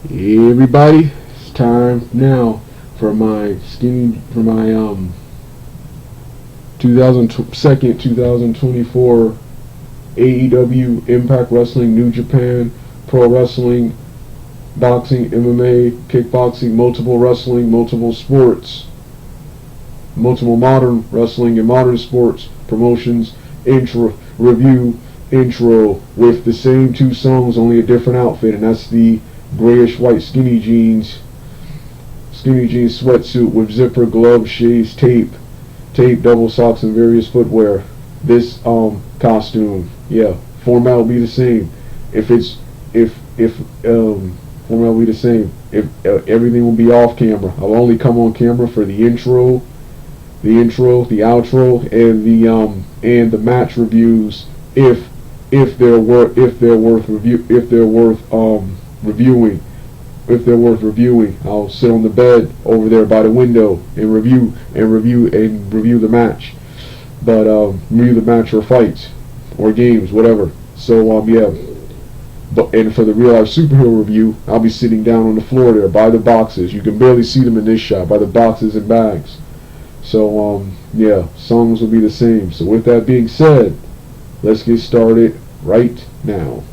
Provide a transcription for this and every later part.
Hey everybody, it's time now for my 2024 AEW Impact Wrestling New Japan Pro Wrestling Boxing MMA Kickboxing Multiple Wrestling Multiple Sports Multiple Modern Wrestling and Modern Sports Promotions intro with the same two songs, only a different outfit, and that's the grayish white skinny jeans sweatsuit with zipper, gloves, shades, tape, double socks, and various footwear. This costume, yeah, format will be the same. If format will be the same. If everything will be off camera, I'll only come on camera for the intro, the outro, and the match reviews if they're worth reviewing. If they're worth reviewing, I'll sit on the bed over there by the window and review the match. But review the match or fights or games, whatever. So yeah. And for the real life superhero review, I'll be sitting down on the floor there by the boxes. You can barely see them in this shot, by the boxes and bags. So yeah, songs will be the same. So with that being said, let's get started right now.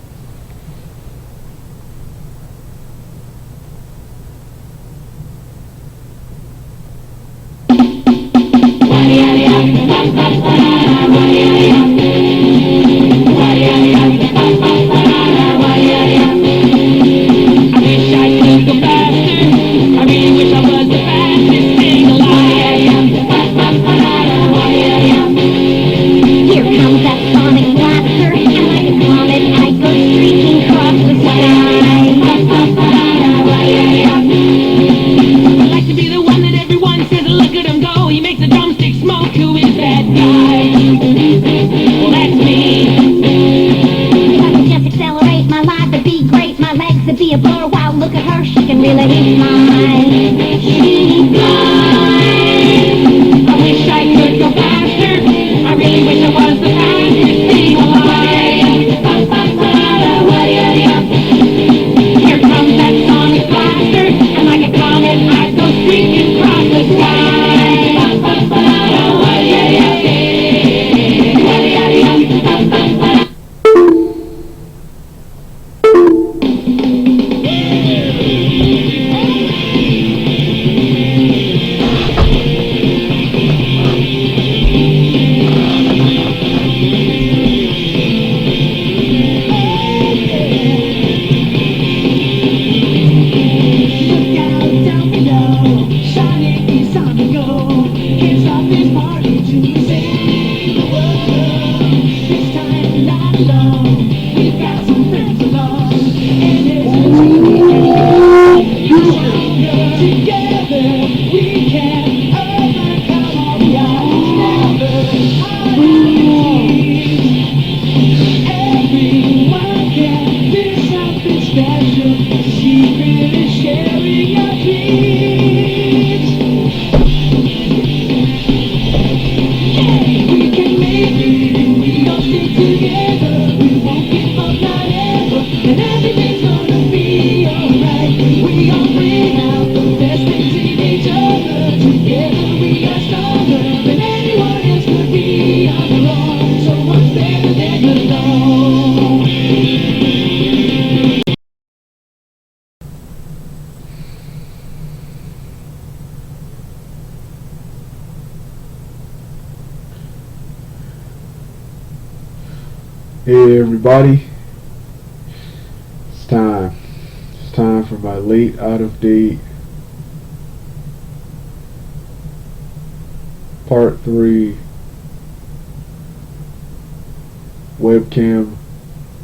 Hey everybody, it's time for my late out of date part 3 webcam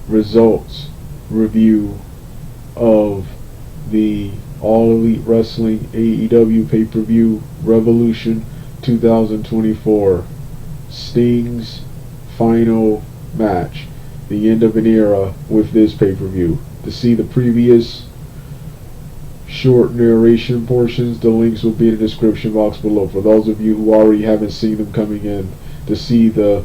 results review of the All Elite Wrestling AEW pay-per-view Revolution 2024 Sting's final match, the end of an era with this pay-per-view. To see the previous short narration portions, the links will be in the description box below for those of you who already haven't seen them coming in. To see the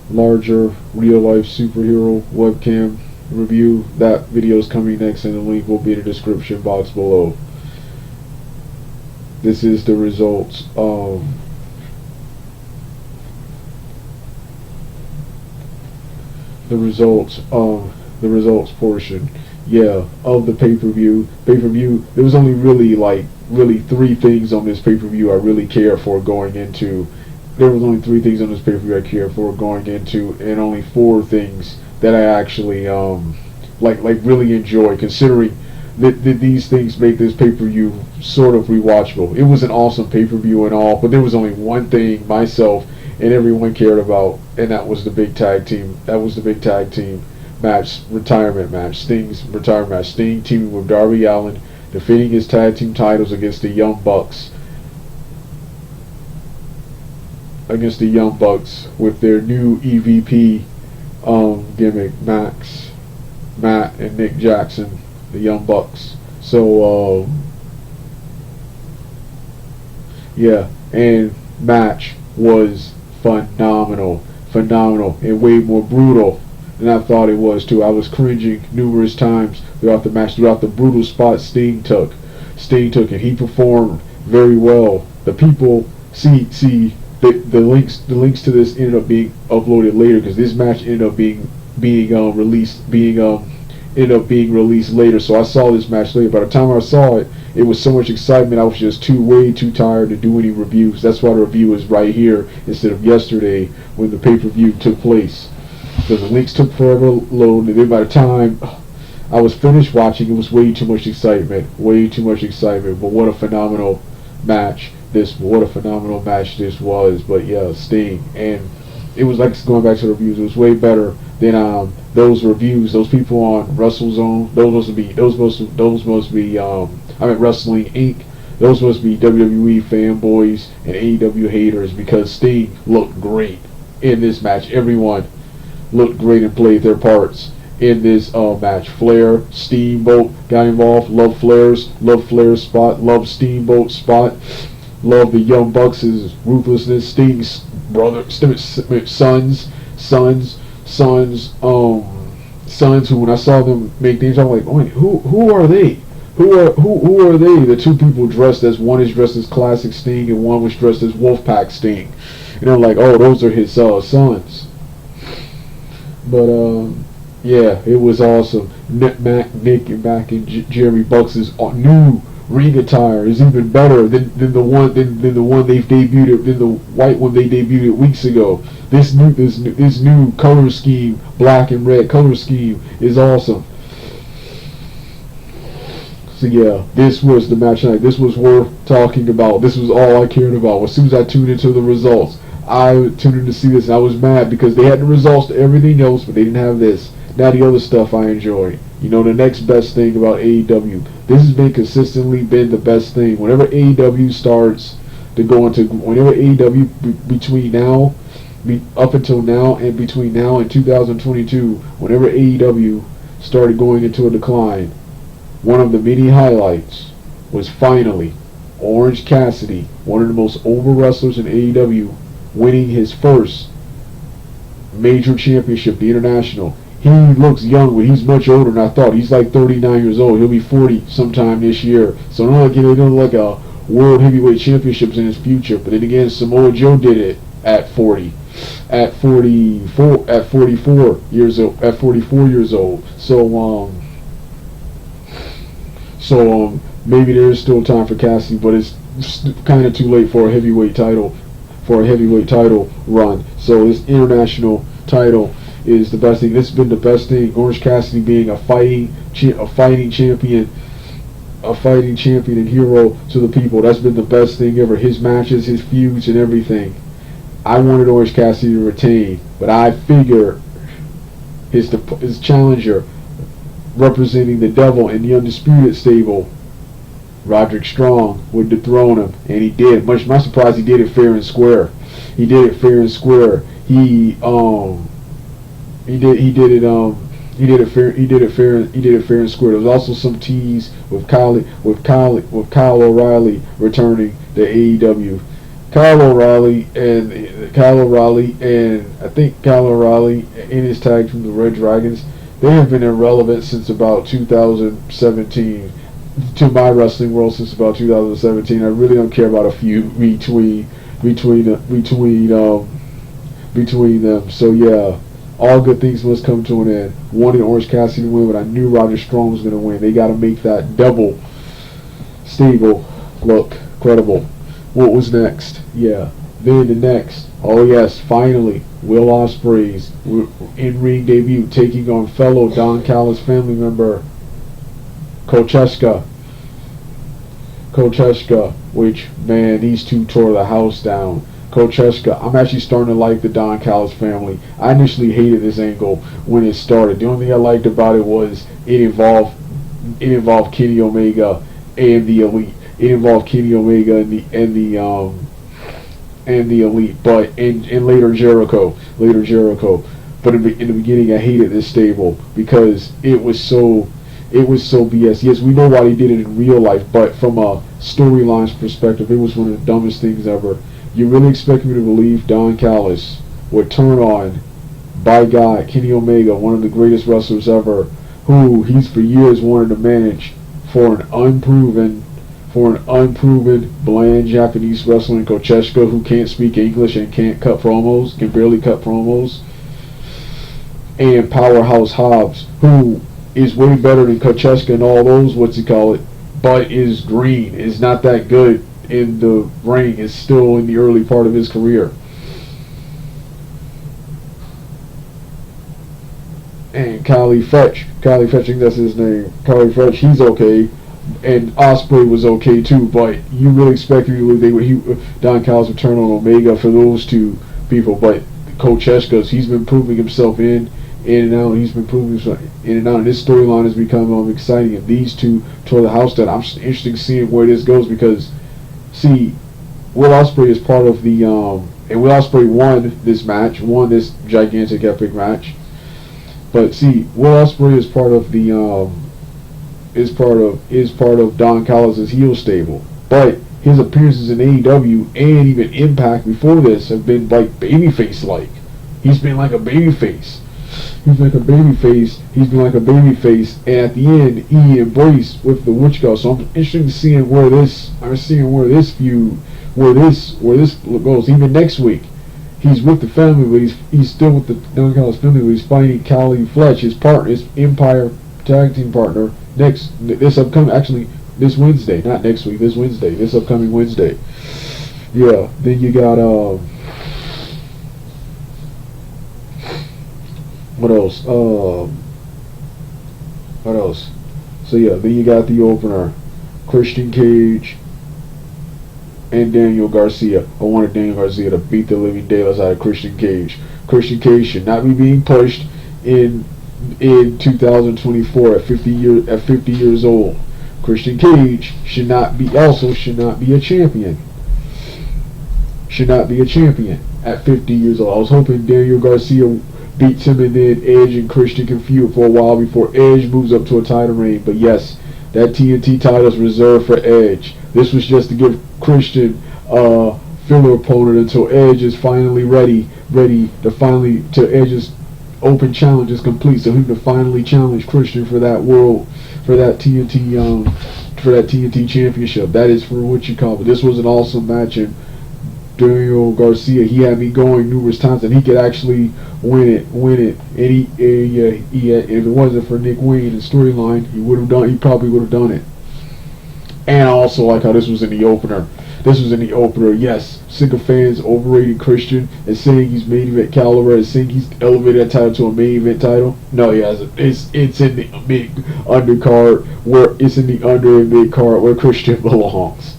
larger real life superhero webcam review. That video is coming next, and the link will be in the description box below. This is the results. The results portion, of the pay-per-view. There was only really 3 things on this pay-per-view I really cared for going into. There was only 3 things on this pay-per-view I cared for going into, and only 4 things that I actually really enjoy, considering that these things make this pay-per-view sort of rewatchable. It was an awesome pay-per-view and all, but there was only one thing myself and everyone cared about, and that was the big tag team. That was the big tag team match, retirement match. Sting's retirement match. Sting teaming with Darby Allin, defending his tag team titles against the Young Bucks. With their new EVP gimmick, Matt and Nick Jackson, the Young Bucks. So and match was phenomenal, and way more brutal than I thought it was too. I was cringing numerous times throughout the match, throughout the brutal spot Sting took, and he performed very well. The people see the links to this ended up being uploaded later, because this match ended up being released later. So I saw this match later. By the time I saw it, it was so much excitement. I was just way too tired to do any reviews. That's why the review is right here instead of yesterday when the pay-per-view took place. Because the links took forever to load, and then by the time I was finished watching, it was way too much excitement. But what a phenomenal match this was. But yeah, Sting, and it was like going back to the reviews. It was way better than those reviews. Those people on WrestleZone, Wrestling Inc. Those must be WWE fanboys and AEW haters, because Sting looked great in this match. Everyone looked great and played their parts in this match. Flair, Steamboat got involved. Love Flair's spot. Love Steamboat's spot. Love the Young Bucks' ruthlessness. Sting's sons, who when I saw them make names, I'm like, wait, who are they? Who are they? The 2 people dressed as, one is dressed as Classic Sting and one was dressed as Wolfpack Sting. And I'm like, oh, those are his sons. But it was awesome. Nick Mac and Jeremy Bucks' new ring attire is even better than the one they've debuted, than the white one they debuted weeks ago. This new color scheme, black and red color scheme, is awesome. So this was the match night. This was worth talking about. This was all I cared about. As soon as I tuned into the results, I tuned in to see this, and I was mad because they had the results to everything else, but they didn't have this. Now the other stuff I enjoyed. The next best thing about AEW. This has consistently been the best thing. Whenever AEW starts to go into, between now, up until now, and between now and 2022, whenever AEW started going into a decline, one of the many highlights was finally Orange Cassidy, one of the most over wrestlers in AEW, winning his first major championship, the International. He looks young, but he's much older than I thought. He's like 39 years old. He'll be 40 sometime this year. So not like a World Heavyweight Championships in his future. But then again, Samoa Joe did it at 40. At 44 years old. So maybe there is still time for Cassidy, but it's kind of too late for a heavyweight title run. So this international title is the best thing. This has been the best thing. Orange Cassidy being a fighting champion and hero to the people. That's been the best thing ever. His matches, his feuds, and everything. I wanted Orange Cassidy to retain, but I figure his challenger, representing the Devil in the Undisputed stable, Roderick Strong, would dethrone him, and he did. Much to my surprise, he did it fair and square. He did it fair and square. He did it fair and square. There was also some tease with Kyle O'Reilly returning to AEW. Kyle O'Reilly and I think Kyle O'Reilly in his tag from the Red Dragons They have been irrelevant since about 2017. To my wrestling world, since about 2017, I really don't care about a feud between them. So yeah, all good things must come to an end. Wanted Orange Cassidy to win, but I knew Roger Strong was going to win. They got to make that double stable look credible. What was next? Yeah, then the next. Oh yes, finally, Will Ospreay's in-ring debut, taking on fellow Don Callis family member Kocheska, which, man, these two tore the house down. Kocheska, I'm actually starting to like the Don Callis family. I initially hated this angle when it started. The only thing I liked about it was it involved Kenny Omega and the Elite. It involved Kenny Omega and the Elite, but and later Jericho. But in the beginning, I hated this stable because it was so BS. Yes, we know why they did it in real life, but from a storyline's perspective, it was one of the dumbest things ever. You really expect me to believe Don Callis would turn on, by God, Kenny Omega, one of the greatest wrestlers ever, who he's for years wanted to manage, for an unproven bland Japanese wrestler in Kocheska who can't speak English and can barely cut promos, and Powerhouse Hobbs, who is way better than Kocheska and all those, but is green, is not that good in the ring, is still in the early part of his career. And Kali Fetch, I think that's his name. Kali Fetch, he's okay. And Ospreay was okay too, but you really expect me to believe Don Callis would turn on Omega for those two people, but Kocheska's, he's been proving himself in and out, and this storyline has become exciting, and these two tore the house down. I'm just interested in seeing where this goes, because see, Will Ospreay is part of the and Will Ospreay won this gigantic epic match, but see, Will Ospreay is part of the is part of Don Callis' heel stable, but his appearances in AEW and even Impact before this have been like babyface-like. He's been like a babyface. And at the end he embraced with the Witch Girl. So I'm interested in seeing where this goes. Even next week, he's with the family, but he's still with the Don Callis family. But he's fighting Kali Fletch, his Empire tag team partner, this upcoming Wednesday. Yeah, then you got what else? So yeah, then you got the opener, Christian Cage and Daniel Garcia. I wanted Daniel Garcia to beat the living daylights out of Christian Cage. Christian Cage should not be being pushed in 2024 at 50 years old. Christian Cage should not be a champion. Should not be a champion at 50 years old. I was hoping Daniel Garcia beats him, and then Edge and Christian can feud for a while before Edge moves up to a title reign. But yes, that TNT title is reserved for Edge. This was just to give Christian a filler opponent until Edge is finally ready to Edge's open challenge is complete, so he can finally challenge Christian for that TNT championship. That is for what you call it. This was an awesome match, and Daniel Garcia, he had me going numerous times, and he could actually win it. And if it wasn't for Nick Wayne and storyline, he probably would have done it. And I also like how this was in the opener. Yes, sick of fans overrating Christian and saying he's main event caliber and saying he's elevated that title to a main event title. No, he hasn't. It's in the mid undercard where mid card where Christian belongs.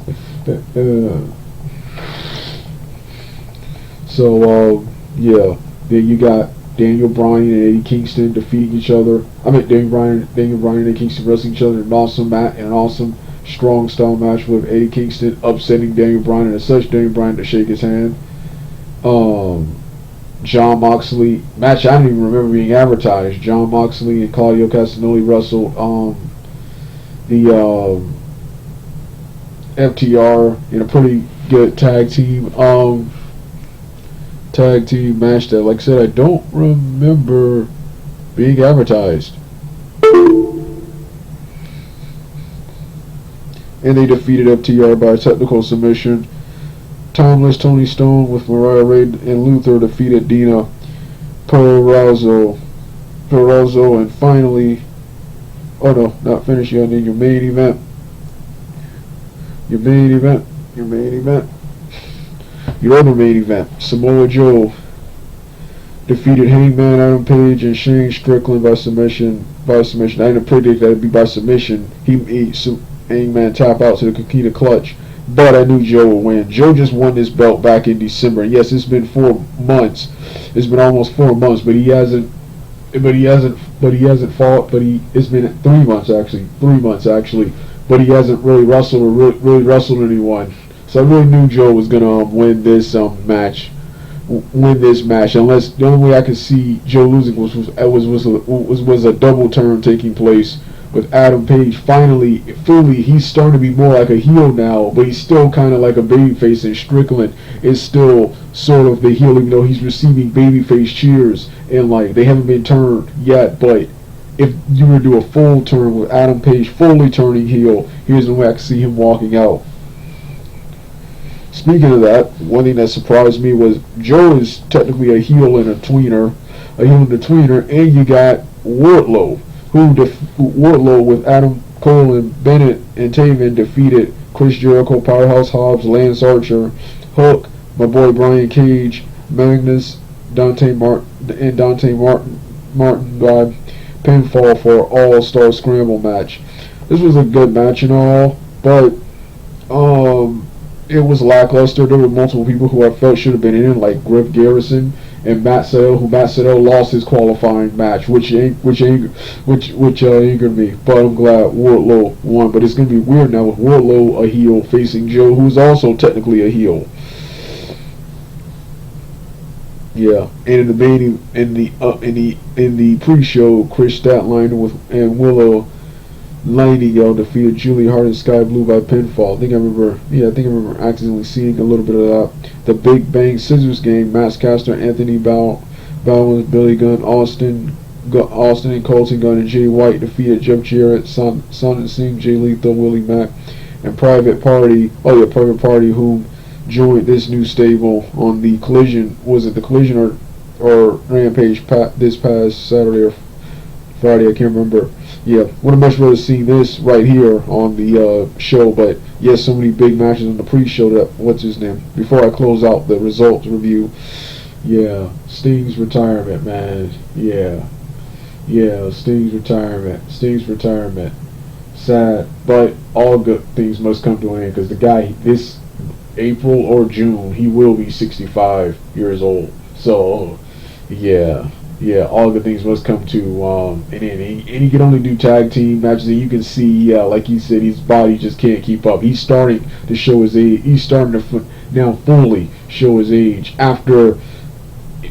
Yeah. Then you got Daniel Bryan and Eddie Kingston defeating each other. Daniel Bryan and Eddie Kingston wrestling each other in an awesome strong style match with Eddie Kingston upsetting Daniel Bryan, and as such Daniel Bryan to shake his hand. John Moxley match I didn't even remember being advertised. John Moxley and Claudio Castagnoli wrestled the FTR in a pretty good tag team match that, like I said, I don't remember being advertised. And they defeated FTR by technical submission. Timeless Tony Stone with Mariah Ray and Luther defeated Dina Perazzo, and finally, oh no, not finished yet. Then your main event. Your other main event. Samoa Joe defeated Hangman Adam Page and Shane Strickland by submission. I didn't predict that it'd be by submission. Hangman tap out to the Kakita clutch, but I knew Joe would win. Joe just won this belt back in December. Yes, it's been 4 months. It's been almost 4 months, but he hasn't fought. It's been 3 months actually. 3 months actually, but he hasn't really wrestled or really wrestled anyone. So I really knew Joe was gonna win this match. Unless the only way I could see Joe losing was a double turn taking place with Adam Page. Fully, he's starting to be more like a heel now, but he's still kind of like a babyface, and Strickland is still sort of the heel, even though he's receiving babyface cheers, and like they haven't been turned yet. But if you were to do a full turn with Adam Page fully turning heel, here's the way I can see him walking out. Speaking of that, one thing that surprised me was Joe is technically a heel and a tweener, and you got Wardlow, Wardlow with Adam Cole and Bennett and Taven defeated Chris Jericho, Powerhouse Hobbs, Lance Archer, Hook, my boy Brian Cage, Magnus, Dante Martin by pinfall for an all-star scramble match. This was a good match and all, but it was lackluster. There were multiple people who I felt should have been in, like Griff Garrison and Matt Sydal lost his qualifying match, which angered me. But I'm glad Wardlow won. But it's gonna be weird now with Wardlow a heel facing Joe, who's also technically a heel. Yeah, and in the pre-show, Chris Statlander and Willow Nightingale defeated Julie Hart and Sky Blue by pinfall. I think I remember accidentally seeing a little bit of that. The Big Bang Scissors Gang, Max Caster, Anthony Bowens, Billy Gunn, Austin and Colton Gunn, and Jay White defeated Jeff Jarrett, Sonic Singh, Jay Lethal, Willie Mack, and Private Party. Private Party, who joined this new stable on the Collision. Was it the Collision or Rampage this past Saturday or Friday? I can't remember. Yeah, would have much rather seen this right here on the show, but yes, so many big matches on the pre-show that, before I close out the results review, yeah, Sting's retirement, man, yeah, Sting's retirement, sad, but all good things must come to an end, because the guy, this April or June, he will be 65 years old, so, yeah, all good things must come to an end. And he can only do tag team matches, and you can see, like he said, his body just can't keep up. He's starting to show his age. He's starting to now fully show his age after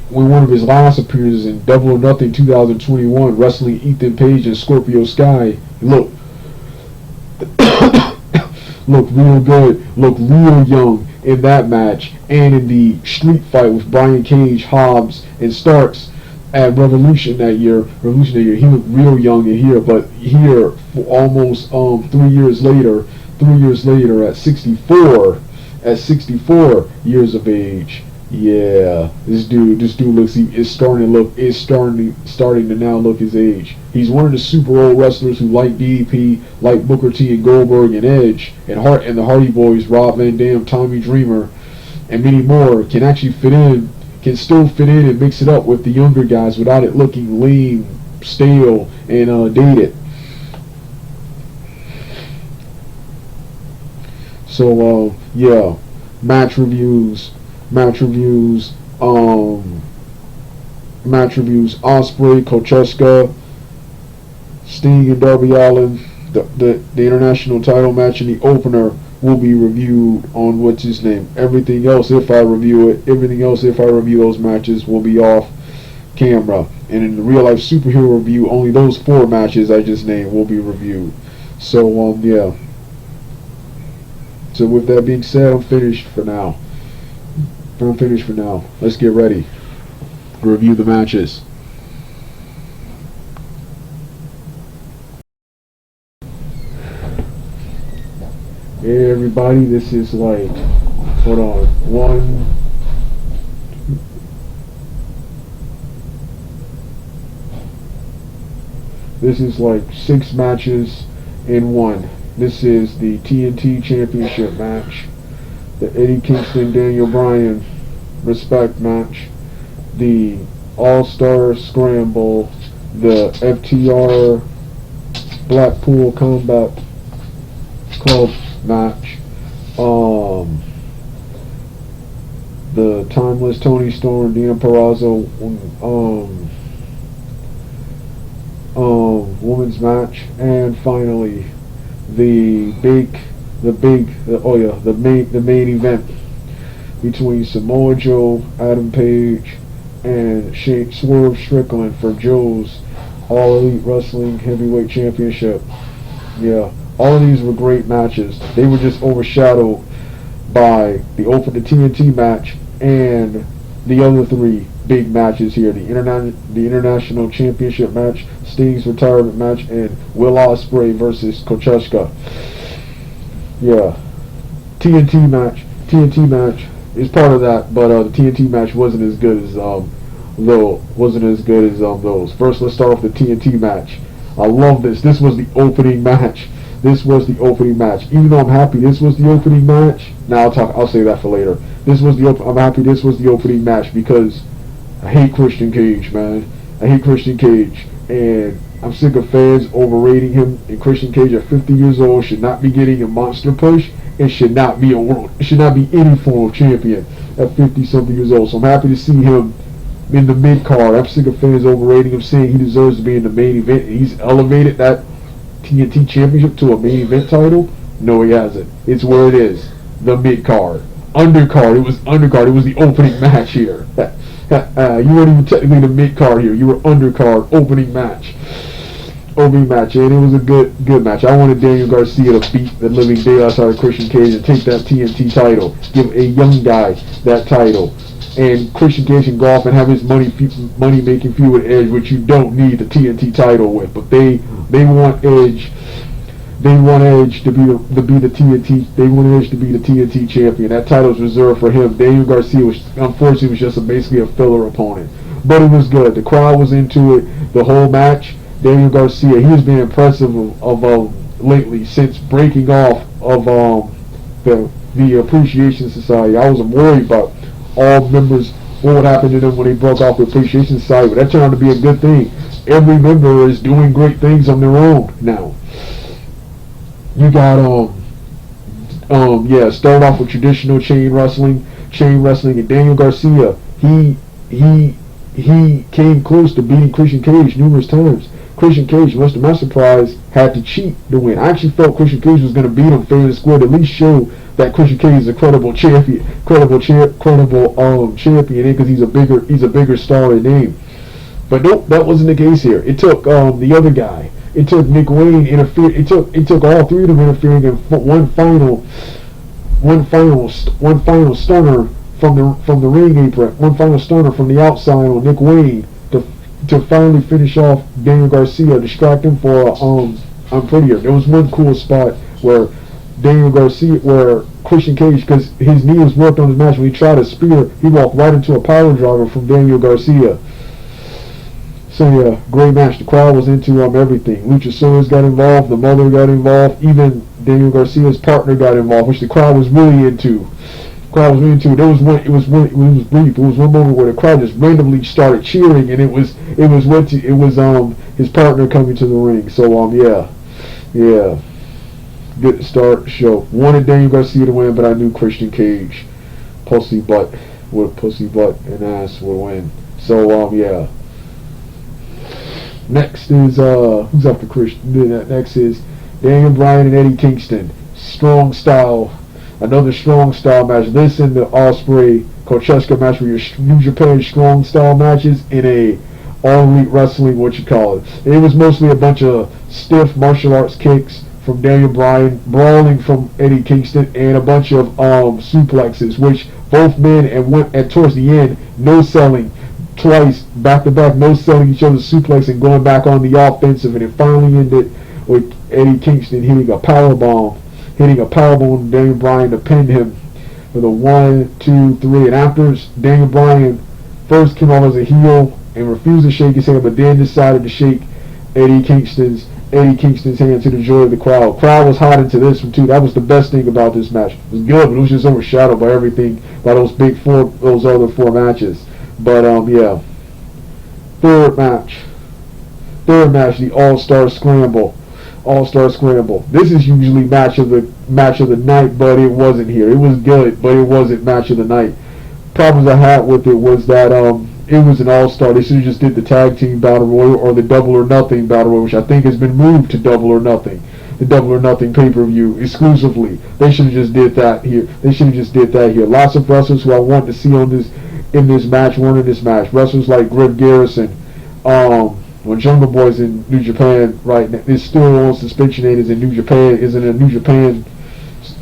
one of his last appearances in Double or Nothing 2021, wrestling Ethan Page and Scorpio Sky. Look real good, look real young in that match, and in the street fight with Brian Cage, Hobbs, and Starks at Revolution that year, he looked real young in here, but here, for almost 3 years later, at 64 years of age, yeah, this dude looks, is starting to now look his age. He's one of the super old wrestlers who, like DDP, like Booker T and Goldberg and Edge and Hart and the Hardy Boys, Rob Van Dam, Tommy Dreamer, and many more, can still fit in and mix it up with the younger guys without it looking lame, stale, and dated. So yeah, match reviews. Ospreay, Kocheska, Sting and Darby Allin. The international title match in the opener will be reviewed on everything else if I review those matches will be off camera, and in the real life superhero review, only those 4 matches I just named will be reviewed. So yeah, so with that being said, I'm finished for now. Let's get ready to review the matches. Hey everybody, this is like, hold on, one, this is like 6 matches in one. This is the TNT Championship match, the Eddie Kingston Daniel Bryan respect match, the All-Star Scramble, the FTR Blackpool Combat Club match, the Timeless Tony Storm, Dean Purrazzo women's match, and finally the main event between Samoa Joe, Adam Page, and Swerve Strickland for Joe's All Elite Wrestling Heavyweight Championship. Yeah, all of these were great matches. They were just overshadowed by the TNT match and the other 3 big matches here: the International Championship match, Sting's retirement match, and Will Ospreay versus Kocheska. Yeah, TNT match is part of that, but the TNT match wasn't as good as those. First, let's start off the TNT match. I love this. This was the opening match. Even though I'm happy this was the opening match. Now I'll say that for later. I'm happy this was the opening match because I hate Christian Cage, man. And I'm sick of fans overrating him. And Christian Cage at 50 years old should not be getting a monster push and should not be any form of champion at 50 something years old. So I'm happy to see him in the mid card. I'm sick of fans overrating him, saying he deserves to be in the main event, and he's elevated that TNT Championship to a main event title. No, he hasn't. It's where it is, the mid card, undercard. It was undercard. It was the opening match here. You weren't even technically the mid card here. You were undercard, opening match, and it was a good match. I wanted Daniel Garcia to beat the living daylights out of Christian Cage and take that TNT title, give a young guy that title. And Christian Cage can go off and have his money-making feud with Edge, which you don't need the TNT title with. But they want Edge. They want Edge to be the TNT. They want Edge to be the TNT champion. That title is reserved for him. Daniel Garcia unfortunately was just basically a filler opponent, but it was good. The crowd was into it. The whole match. Daniel Garcia, he has been impressive lately since breaking off of the Appreciation Society. I was worried about all members, what would happen to them when they broke off the Appreciation Society, but that turned out to be a good thing. Every member is doing great things on their own now. You got start off with traditional chain wrestling, and Daniel Garcia, he came close to beating Christian Cage numerous times. Christian Cage, much to my surprise, had to cheat to win. I actually felt Christian Cage was going to beat him fair and square, to at least show that Christian Cage is a credible champion, champion, because he's a bigger star in name. But nope, that wasn't the case here. It took the other guy. It took Nick Wayne interfering. It took all 3 of them interfering in one final stunner from the ring apron, one final stunner from the outside on Nick Wayne to finally finish off Daniel Garcia, distract him for I'm Prettier. There was one cool spot where Christian Cage, because his knee was worked on his match, when he tried a spear, he walked right into a power driver from Daniel Garcia. So yeah, great match. The crowd was into everything. Luchasaurus got involved, the mother got involved, even Daniel Garcia's partner got involved, which the crowd was really into. There was one. It was brief. It was one moment where the crowd just randomly started cheering, and it was his partner coming to the ring. So yeah, good start show. Wanted Daniel Garcia to win, but I knew Christian Cage, pussy butt and ass would win. So yeah. Next is who's after Christian? Next is Daniel Bryan and Eddie Kingston. Another strong style match. This and the Ospreay Kocheska match were your New Japan strong style matches in a all elite wrestling, It was mostly a bunch of stiff martial arts kicks from Daniel Bryan, brawling from Eddie Kingston, and a bunch of suplexes, which both men and towards the end, no selling. Twice, back-to-back, no selling each other's suplex and going back on the offensive, and it finally ended with Eddie Kingston hitting a power bomb hitting a powerbomb on Daniel Bryan to pin him for the 1, 2, 3. And after Daniel Bryan first came out as a heel and refused to shake his hand, but then decided to shake Eddie Kingston's hand to the joy of the crowd. Crowd was hot into this one too. That was the best thing about this match. It was good, but it was just overshadowed by everything, by those other four matches. But yeah. Third match, the All-Star Scramble. This is usually match of the night, but it wasn't here. It was good, but it wasn't match of the night. Problems I had with it was that it was an all-star. They should have just did the tag team battle royal or the double or nothing battle royal, which I think has been moved to double or nothing. The double or nothing pay-per-view exclusively. They should have just did that here. Lots of wrestlers who I want to see in this match weren't in this match. Wrestlers like Griff Garrison, when Jungle Boy's in New Japan right now, is still on suspension and is in New Japan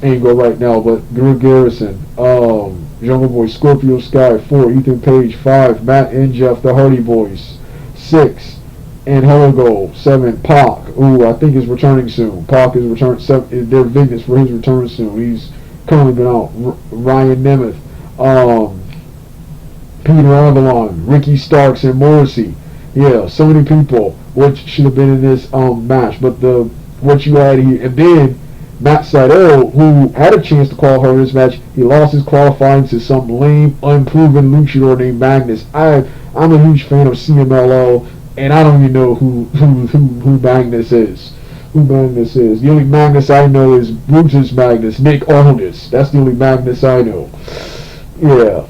angle right now. But Griff Garrison, Jungle Boy, Scorpio Sky, 4, Ethan Page, 5, Matt and Jeff, the Hardy Boys, 6, and Heligo, 7, Pac, who I think is returning soon. Pac is returning, 7, they're Vegas for his return soon. He's currently been out. Ryan Nemeth, Peter Avalon, Ricky Starks, and Morrissey. Yeah, so many people which should have been in this match, but what you had here, and then Matt Sydal, who had a chance to qualify for this match, he lost his qualifying to some lame, unproven luchador named Magnus. I'm a huge fan of CMLL, and I don't even know who Magnus is. The only Magnus I know is Brutus Magnus, Nick Aldis. That's the only Magnus I know. Yeah.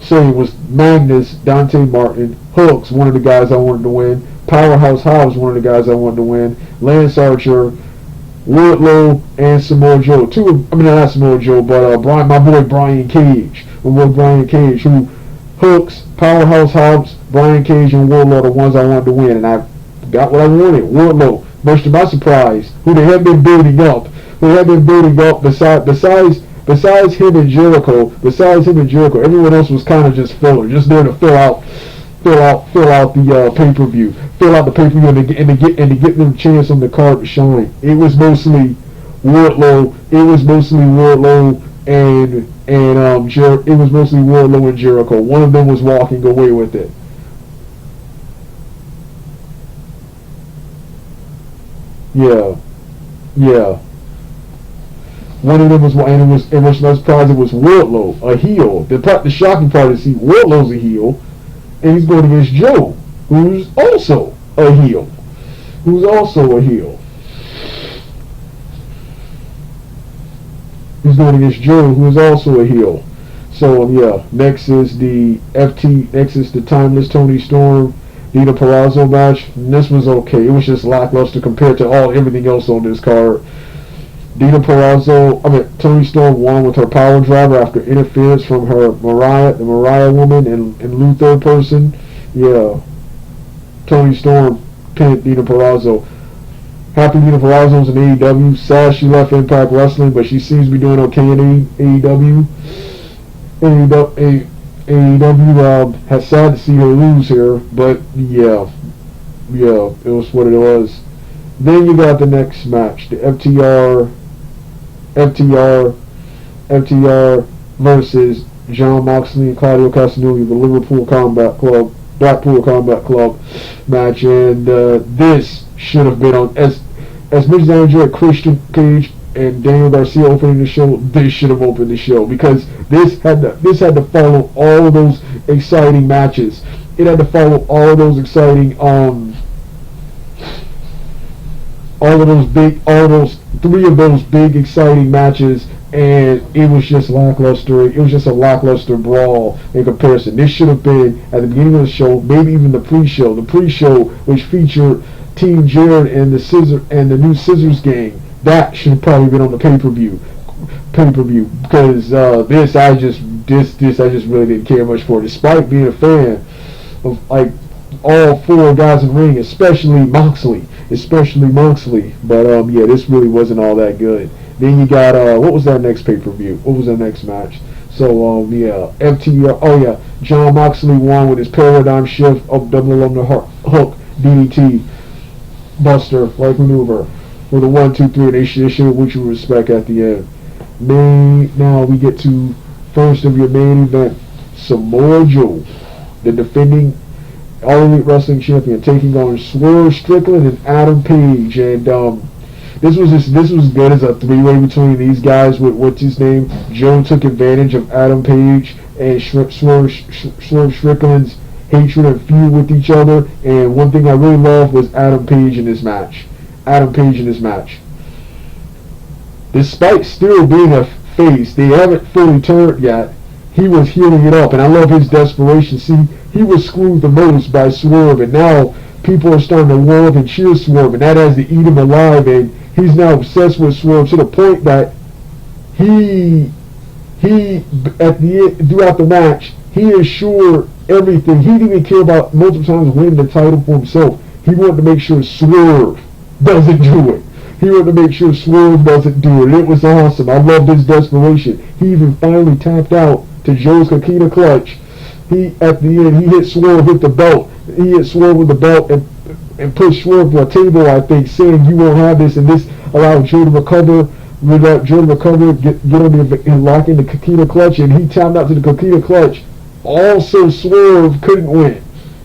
So it was Magnus, Dante Martin, Hooks, one of the guys I wanted to win, Powerhouse Hobbs, one of the guys I wanted to win, Lance Archer, Wardlow, and Samoa Joe. Not Samoa Joe, but my boy Brian Cage. Who Hooks, Powerhouse Hobbs, Brian Cage, and Wardlow are the ones I wanted to win, and I got what I wanted. Wardlow, much to my surprise, who they had been building up. Besides him and Jericho, everyone else was kind of just filler, just there to fill out the pay-per-view, and to get them a chance on the card to shine. It was mostly Wardlow. and Jericho. One of them was walking away with it. Yeah. One of them was, and was no surprise, it was Wardlow, a heel. The shocking part is, Wardlow's a heel, and he's going against Joe, who's also a heel. He's going against Joe, who is also a heel. So yeah, next is the Timeless Tony Storm, Dina Purrazzo match. And this was okay. It was just lackluster compared to everything else on this card. Tony Storm won with her power driver after interference from the Mariah woman and Luther person. Yeah. Tony Storm pinned Dina Purrazzo. Happy Dina Purrazzo's in AEW. Sad she left Impact Wrestling, but she seems to be doing okay in AEW. AEW has sad to see her lose here, but yeah, it was what it was. Then you got the next match, the FTR versus Jon Moxley and Claudio Castagnoli, the Blackpool Combat Club match, and this should have been on, as much as I enjoyed Christian Cage and Daniel Garcia opening the show, this should have opened the show, because this had to follow all of those exciting matches. It had to follow all of those exciting three of those big exciting matches, and it was just lackluster. It was just a lackluster brawl in comparison. This should have been at the beginning of the show, maybe even the pre-show. The pre-show, which featured Team Jared and the new Scissors Gang, that should have probably been on the pay-per-view. Because this I just really didn't care much for, despite being a fan of like all four guys in the ring, especially Moxley. But yeah, this really wasn't all that good. Then you got what was that next pay-per-view? What was that next match? So yeah, FTR. Jon Moxley won with his paradigm shift, double on the hook, DDT, Buster like maneuver. for the 1, 2, 3, and they showed mutual respect at the end. Now we get to first of your main event, Samoa Joe, the defending All Elite Wrestling Champion, taking on Swerve Strickland and Adam Page. And this was good as a three-way between these guys. With what's his name? Joe took advantage of Adam Page and Swerve Strickland's hatred and feud with each other. And one thing I really loved was Adam Page in this match. Despite still being a face, they haven't fully turned yet. He was healing it up, and I love his desperation. See, he was screwed the most by Swerve, and now people are starting to love and cheer Swerve, and that has to eat him alive. And he's now obsessed with Swerve to the point that he at the end, throughout the match, he assured everything. He didn't even care about multiple times winning the title for himself. He wanted to make sure Swerve doesn't do it. He wanted to make sure Swerve doesn't do it. It was awesome. I loved his desperation. He even finally tapped out to Joe's Coquina Clutch. At the end, he hit Swerve with the belt. He hit Swerve with the belt and pushed Swerve to a table, I think, saying, "You won't have this," and this allowed Joe to recover. Without Joe to recover, get on and lock in the Coquina Clutch, and he tapped out to the Coquina Clutch. Also, Swerve couldn't win,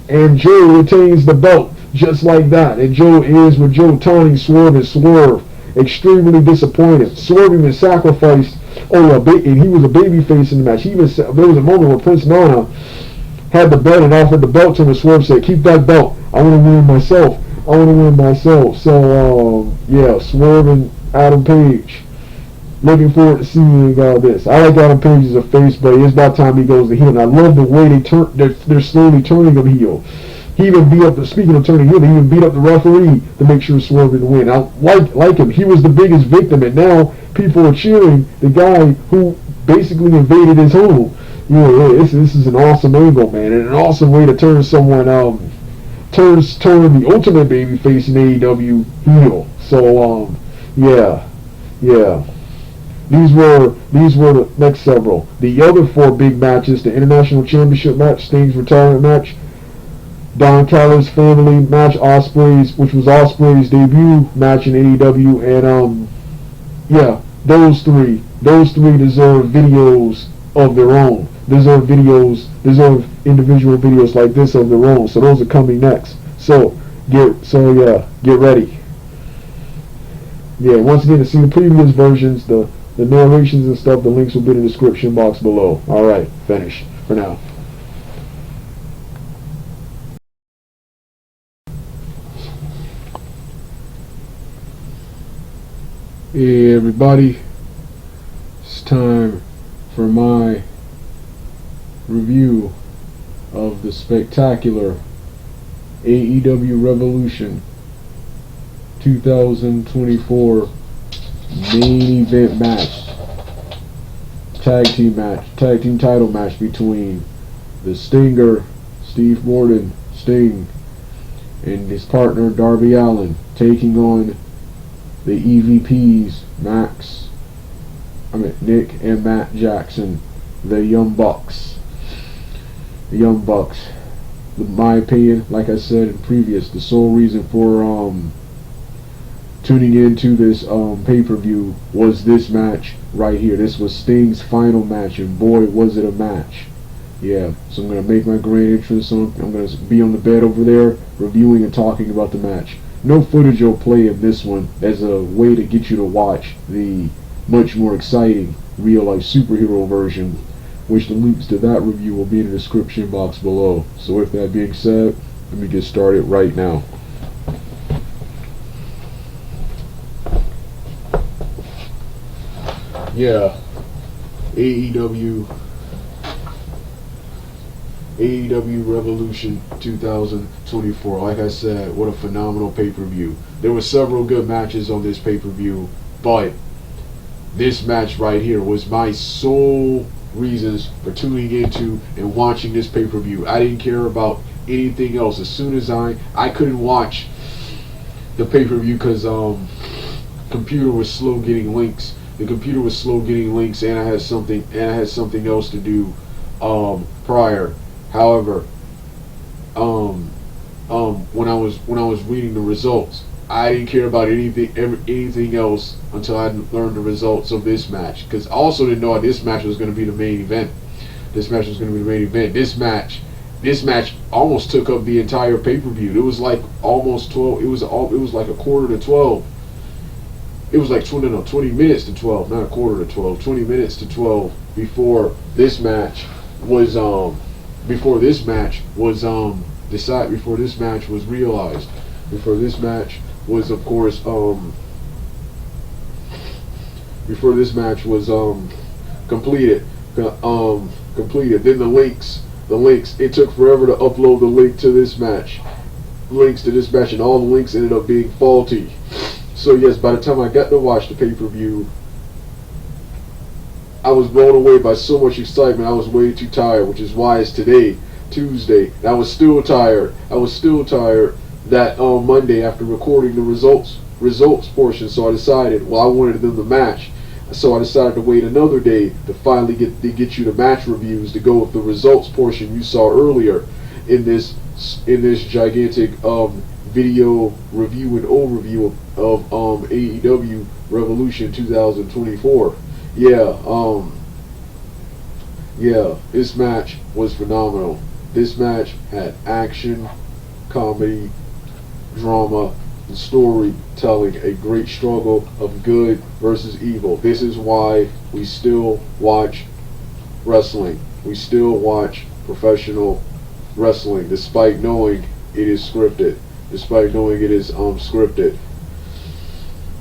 and Joe retains the belt just like that. And Joe is with Joe taunting Swerve, and Swerve extremely disappointed. Swerve even sacrificed. And he was a babyface in the match. There was a moment where Prince Nana had the belt and offered the belt to him, and Swerve said, "Keep that belt. I want to win myself." So, yeah, Swerve and Adam Page. Looking forward to seeing this. I like Adam Page as a face, but it's about time he goes to heel. And I love the way they're slowly turning him heel. He even beat up speaking of turning heel, he even beat up the referee to make sure Swerve didn't win. I like him. He was the biggest victim, and now people are cheering the guy who basically invaded his home. This is an awesome angle, man, and an awesome way to turn someone turn the ultimate babyface in AEW heel. So yeah. These were the next several. The other 4 big matches: the International Championship match, Sting's retirement match, Don Callis family match, which was Ospreay's debut match in AEW, and those three deserve videos of their own. Deserve individual videos like this of their own. So those are coming next. So get ready. Yeah, once again, to see the previous versions, the narrations and stuff, the links will be in the description box below. Alright, finished for now. Hey everybody, it's time for my review of the spectacular AEW Revolution 2024 main event match, tag team title match between the Stinger, Steve Morton, Sting, and his partner Darby Allin, taking on the EVPs Nick and Matt Jackson, the Young Bucks. In my opinion, like I said in previous, the sole reason for tuning into this pay-per-view was this match right here. This was Sting's final match, and boy was it a match. Yeah, so I'm going to make my grand entrance on. I'm going to be on the bed over there reviewing and talking about the match. No footage will play of this one as a way to get you to watch the much more exciting real-life superhero version, which the links to that review will be in the description box below. So with that being said, let me get started right now. Yeah, AEW Revolution 2024. Like I said, what a phenomenal pay-per-view. There were several good matches on this pay-per-view, but this match right here was my sole reasons for tuning into and watching this pay-per-view. I didn't care about anything else. As soon as I couldn't watch the pay-per-view because computer was slow getting links. The computer was slow getting links, and I had something else to do prior. However, when I was reading the results, I didn't care about anything else until I learned the results of this match. Because I also didn't know this match was going to be the main event. This match was going to be the main event. This match almost took up the entire pay-per-view. It was like almost 12. It was like a quarter to 12. It was like 20 minutes to 12, not a quarter to 12. 20 minutes to 12 before this match was decided. Before this match was realized. Before this match was, of course, before this match was completed. Completed. Then the links. It took forever to upload the link to this match. Links to this match, and all the links ended up being faulty. So yes, by the time I got to watch the pay-per-view, I was blown away by so much excitement. I was way too tired, which is why it's today, Tuesday. And I was still tired. That on Monday after recording the results portion. So I decided, well, I wanted them to match. So I decided to wait another day to finally get you the match reviews to go with the results portion you saw earlier in this gigantic video review and overview of AEW Revolution 2024. Yeah, this match was phenomenal. This match had action, comedy, drama, and storytelling, a great struggle of good versus evil. This is why we still watch wrestling. We still watch professional wrestling, despite knowing it is scripted.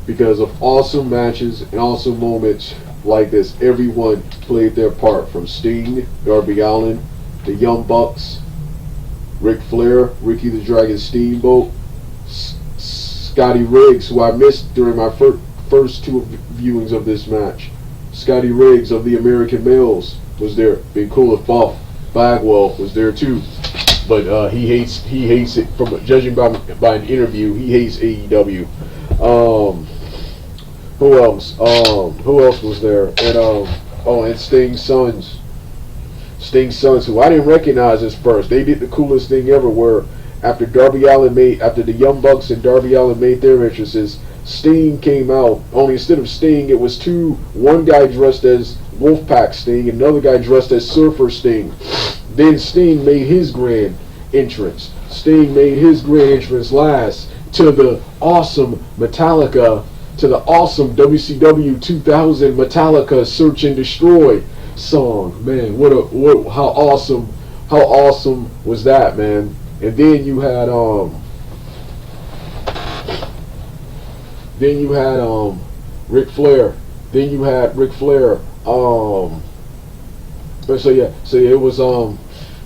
Because of awesome matches and awesome moments like this, everyone played their part, from Sting, Darby Allin, the Young Bucks, Ric Flair, Ricky the Dragon Steamboat, Scotty Riggs, who I missed during my first two viewings of this match. Scotty Riggs of the American Males was there. Been cool if Buff Bagwell was there too, but he hates it. From judging by an interview, he hates AEW. Who else? Who else was there? And and Sting's Sons. Who I didn't recognize at first. They did the coolest thing ever, where after the Young Bucks and Darby Allin made their entrances, Sting came out. Only instead of Sting, it was one guy dressed as Wolfpack Sting and another guy dressed as Surfer Sting. Then Sting made his grand entrance. Last to the awesome WCW 2000 Metallica Search and Destroy song. Man, how awesome was that, man? And then you had Ric Flair.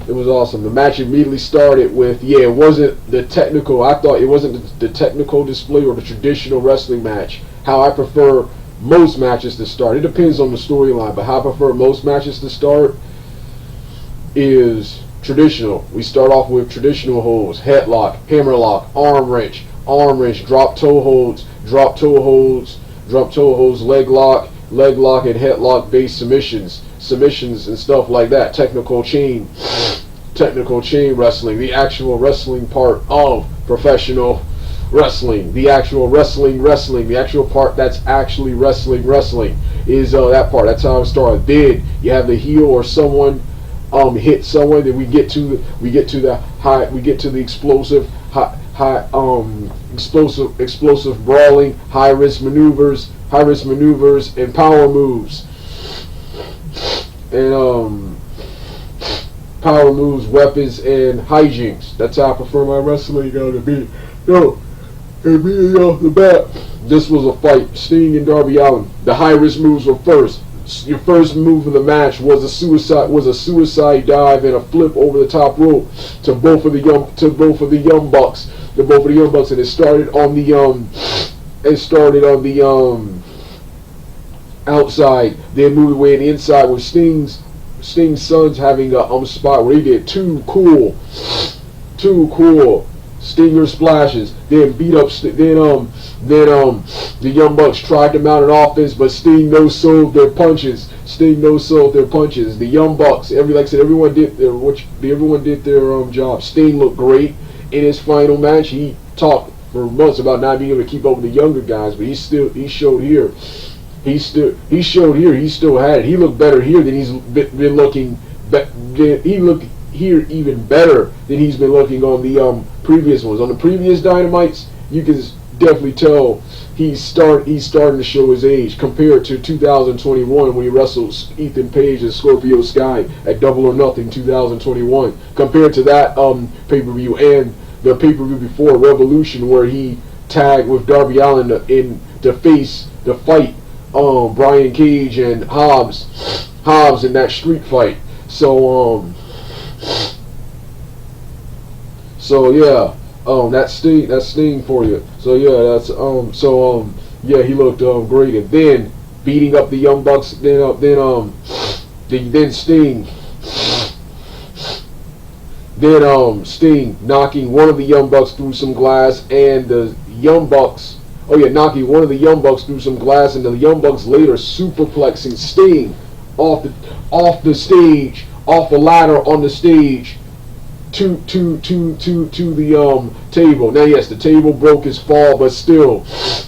It was awesome. The match immediately started with, it wasn't the technical. I thought it wasn't the technical display or the traditional wrestling match. How I prefer most matches to start. It depends on the storyline, but how I prefer most matches to start is traditional. We start off with traditional holds: headlock, hammerlock, arm wrench, drop toe holds, leg lock, and headlock based submissions and stuff like that. Technical chain wrestling, the actual wrestling part of professional wrestling, the actual wrestling, the actual part that's actually wrestling is that part. That's how it started. Then you have the heel or someone hit someone. Then we get to the explosive brawling, high risk maneuvers and power moves. And power moves, weapons, and hijinks. That's how I prefer my wrestling to be. Immediately off the bat, this was a fight. Sting and Darby Allin. The high risk moves were first. Your first move of the match was a suicide dive and a flip over the top rope to both of the young bucks, and it started on the outside, then moved away to the inside with Sting's Sons having a spot where he did two cool Stinger splashes, then beat up. Then the Young Bucks tried to mount an offense, but Sting no-sold their punches. The Young Bucks, everyone did their job. Sting looked great in his final match. He talked for months about not being able to keep up with the younger guys, but he showed here. He showed here. He still had it. He looked better here than he's been looking. He looked here even better than he's been looking on the previous ones. On the previous Dynamites, you can definitely tell he's starting to show his age compared to 2021 when he wrestled Ethan Page and Scorpio Sky at Double or Nothing 2021. Compared to that pay-per-view and the pay-per-view before Revolution where he tagged with Darby Allin in to fight Brian Cage and Hobbs in that street fight. So yeah. That Sting for you. So yeah, that's yeah, he looked great, and then beating up the Young Bucks. Then Sting. Then Sting knocking one of the Young Bucks through some glass, and the Young Bucks. Oh yeah, knocking one of the Young Bucks through some glass, and the Young Bucks later superplexing Sting off the stage, off a ladder on the stage. To the table. Now yes, the table broke his fall, but still,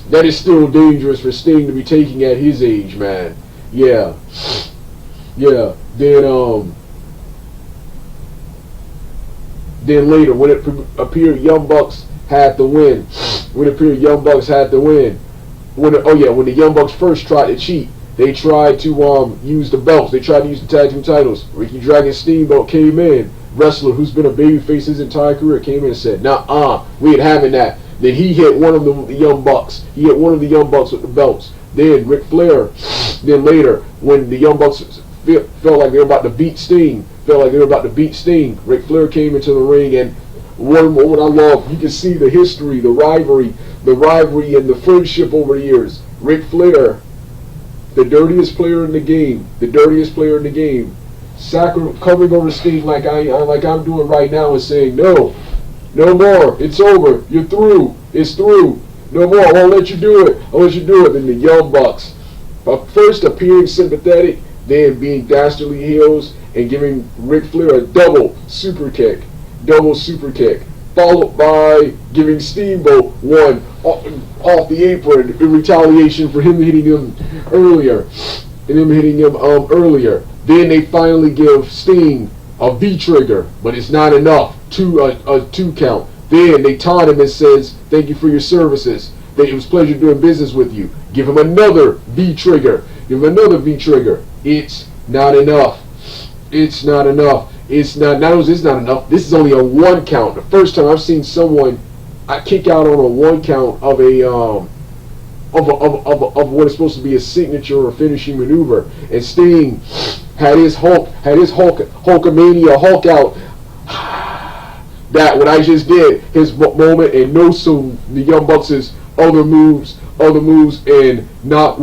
that is still dangerous for Sting to be taking at his age, man. Yeah. Then later, when it appeared Young Bucks had to win. When the Young Bucks first tried to cheat, they tried to use the belts. They tried to use the tag team titles. Ricky Dragon Steamboat came in. Wrestler who's been a babyface his entire career came in and said, "Nah, we ain't having that." Then he hit one of the Young Bucks. He hit one of the Young Bucks with the belts. Then Ric Flair. Then later, when the Young Bucks felt like they were about to beat Sting, Ric Flair came into the ring, and one moment I love, you can see the history, the rivalry, and the friendship over the years. Ric Flair, the dirtiest player in the game, covering over Sting like I'm doing right now and saying, no more, it's over, you're through, it's through, no more, I won't let you do it. Then the Young Bucks, first appearing sympathetic, then being dastardly heels and giving Ric Flair a double super kick, followed by giving Steamboat one off the apron in retaliation for him hitting him earlier. Then they finally give Sting a V-trigger, but it's not enough. A 2 count. Then they taunt him and says, "Thank you for your services. It was a pleasure doing business with you." Give him another V-trigger. It's not enough. It's not enough. This is only a 1 count. The first time I've seen someone kick out on a 1 count of what is supposed to be a signature or finishing maneuver, and Sting had his Hulkamania Hulk out. That what I just did, his moment, and no soon the Young Bucks' other moves, and not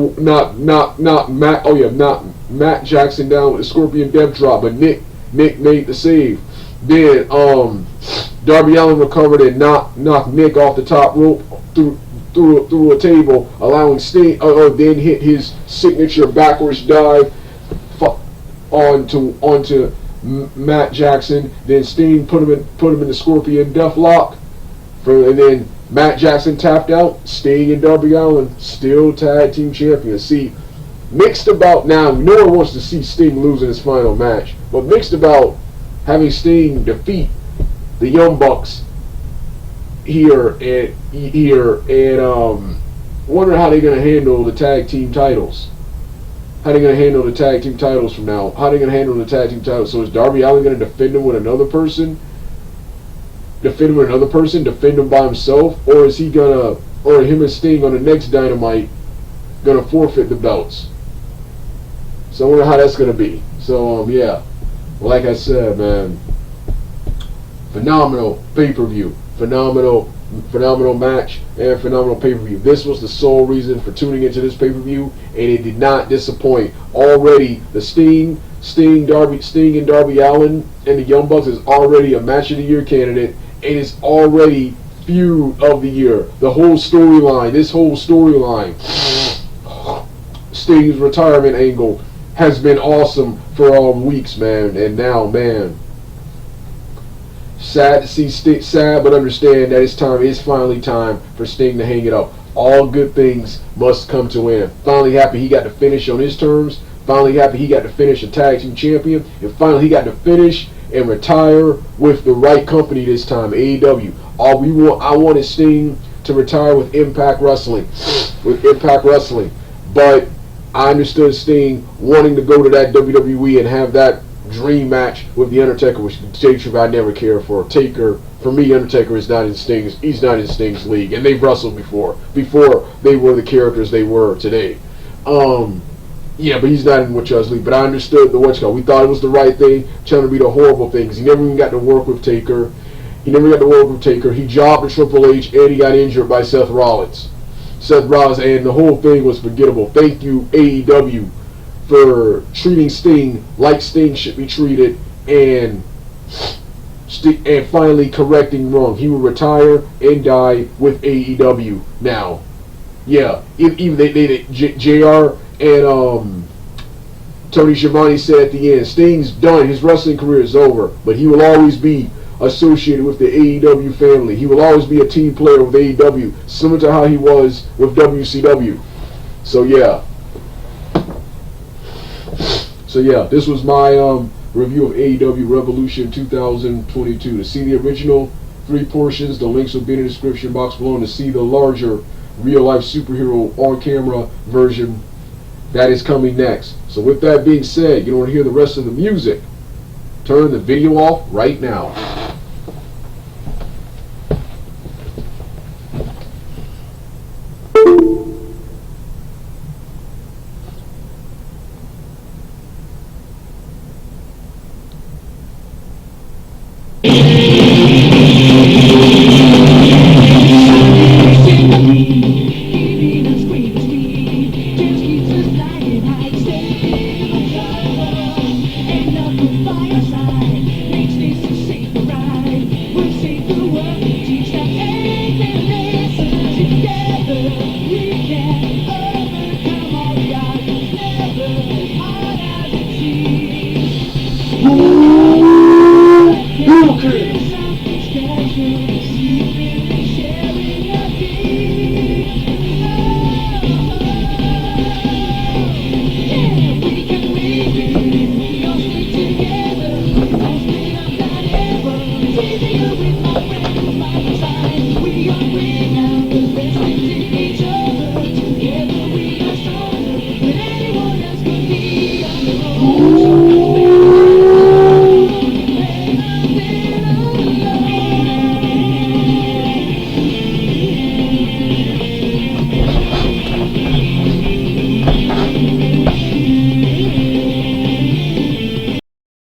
Matt Jackson down with the Scorpion Death Drop, but Nick made the save. Then Darby Allin recovered and knocked Nick off the top rope through a table, allowing Sting. Then hit his signature backwards dive onto Matt Jackson. Then Sting put him in the Scorpion Death Lock, and then Matt Jackson tapped out. Sting and Darby Allin still tag team champions. See, mixed about now. No one wants to see Sting losing his final match, but mixed about having Sting defeat the Young Bucks here and wondering how they're going to handle the tag team titles. How they going to handle the tag team titles from now? How they going to handle the tag team titles? So is Darby Allin going to defend them with another person? Defend them by himself, or is he gonna, or him and Sting on the next Dynamite gonna forfeit the belts? So I wonder how that's gonna be. So yeah, like I said, man, phenomenal pay-per-view, phenomenal match, and phenomenal pay-per-view. This was the sole reason for tuning into this pay-per-view, and it did not disappoint. Already, the Sting and Darby Allin and the Young Bucks is already a match of the year candidate, and it's already feud of the year. The whole storyline, Sting's retirement angle has been awesome for weeks, man. And now, man, Sad to see Sting, sad, but understand that it's finally time for Sting to hang it up. All good things must come to an end. Finally happy he got to finish on his terms. Finally happy he got to finish a tag team champion. And finally he got to finish and retire with the right company this time, AEW. I wanted Sting to retire with Impact Wrestling. But I understood Sting wanting to go to that WWE and have that dream match with The Undertaker, which Taker I never cared for. Taker, for me, Undertaker is not in he's not in Sting's league, and they've wrestled before they were the characters they were today. Yeah, but he's not in Witch's league. But I understood the what's called. We thought it was the right thing, trying to be the horrible thing, because he never even got to work with Taker. He jobbed to Triple H, and he got injured by Seth Rollins. And the whole thing was forgettable. Thank you, AEW, for treating Sting like Sting should be treated, and finally correcting wrong. He will retire and die with AEW now. Yeah, even JR and Tony Schiavone said at the end, Sting's done. His wrestling career is over, but he will always be associated with the AEW family. He will always be a team player with AEW, similar to how he was with WCW. So yeah, this was my review of AEW Revolution 2022. To see the original 3 portions, the links will be in the description box below. And to see the larger real-life superhero on-camera version, that is coming next. So with that being said, you don't want to hear the rest of the music, turn the video off right now.